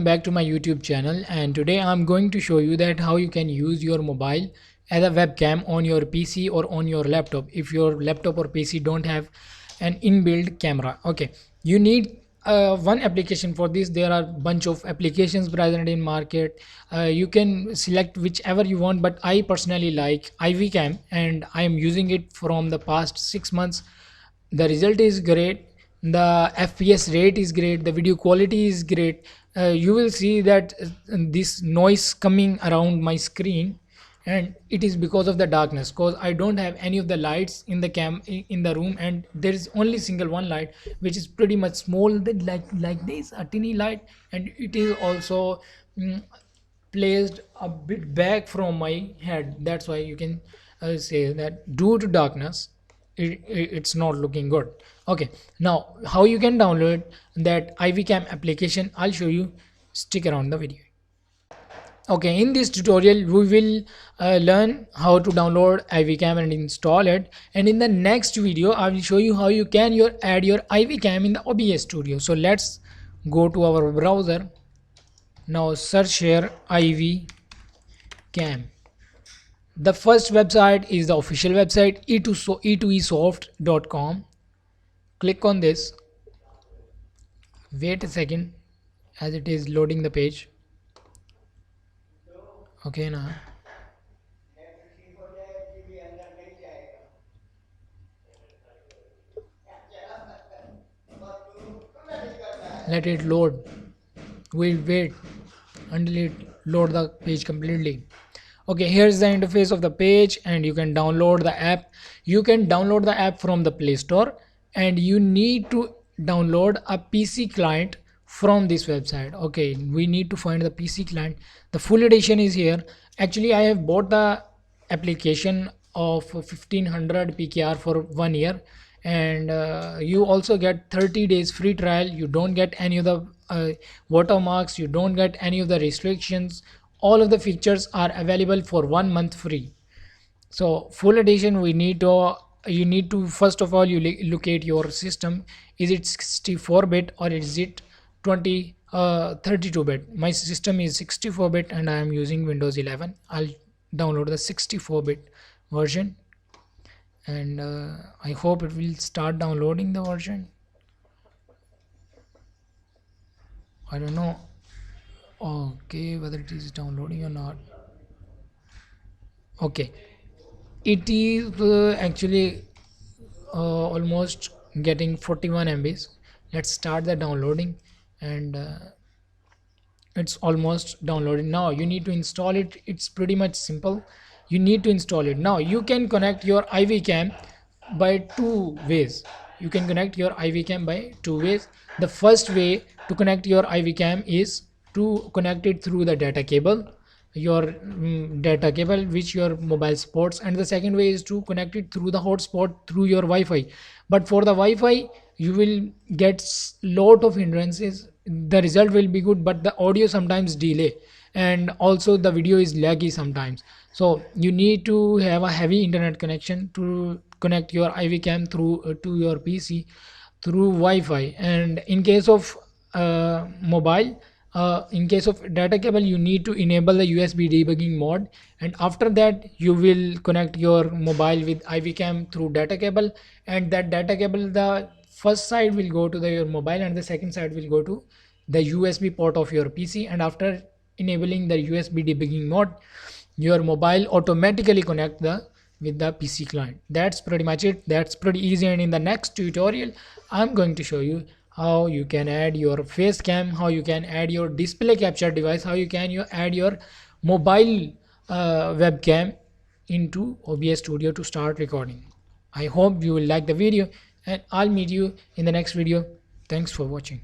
welcome back to my YouTube channel, and today I'm going to show you that how you can use your mobile as a webcam on your PC or on your laptop if your laptop or PC don't have an inbuilt camera. Okay, you need one application for this. There are bunch of applications present in market. You can select whichever you want, but I personally like Ivcam and I am using it from the past 6 months. The result is great, the fps rate is great, the video quality is great. You will see that this noise coming around my screen, and it is because of the darkness, because I don't have any of the lights in the in the room, and there is only single one light which is pretty much small, that like this, a tiny light, and it is also placed a bit back from my head. That's why you can say that due to darkness it's not looking good. Okay, now how you can download that Ivcam application, I'll show you. Stick around the video. Okay, in this tutorial we will learn how to download Ivcam and install it, and in the next video I will show you how you can add your Ivcam in the OBS studio. So let's go to our browser. Now search here Ivcam. The first website is the official website, e2esoft.com. Click on this. Wait a second as it is loading the page. Okay, now let it load. We'll wait until it load the page completely. Okay, here's the interface of the page, and you can download the app. You can download the app from the Play Store, and you need to download a PC client from this website. Okay, we need to find the PC client. The full edition is here. Actually, I have bought the application of 1500 PKR for 1 year, and you also get 30 days free trial. You don't get any of the watermarks, you don't get any of the restrictions. All of the features are available for 1 month free. So full edition, we need to you need to first of all you locate your system. Is it 64-bit or is it 32-bit? My system is 64-bit and I am using Windows 11. I'll download the 64-bit version, and I hope it will start downloading the version. I don't know, okay, whether it is downloading or not. Okay, it is actually almost getting 41 MBs. Let's start the downloading, and it's almost downloading. Now you need to install it. It's pretty much simple. You need to install it. Now you can connect your Ivcam by two ways. You can connect your Ivcam by two ways. The first way to connect your Ivcam is to connect it through the data cable, your data cable which your mobile supports, and the second way is to connect it through the hotspot through your Wi-Fi. But for the Wi-Fi you will get lot of hindrances. The result will be good, but the audio sometimes delay, and also the video is laggy sometimes. So you need to have a heavy internet connection to connect your Ivcam through to your PC through Wi-Fi. And in case of mobile, in case of data cable, you need to enable the USB debugging mode, and after that you will connect your mobile with Ivcam through data cable, and that data cable, the first side will go to your mobile and the second side will go to the USB port of your PC. And after enabling the USB debugging mode, your mobile automatically connect with the PC client. That's pretty much it. That's pretty easy, and in the next tutorial I'm going to show you how you can add your face cam, how you can add your display capture device, how you can add your mobile webcam into OBS studio to start recording. I hope you will like the video, and I'll meet you in the next video. Thanks for watching.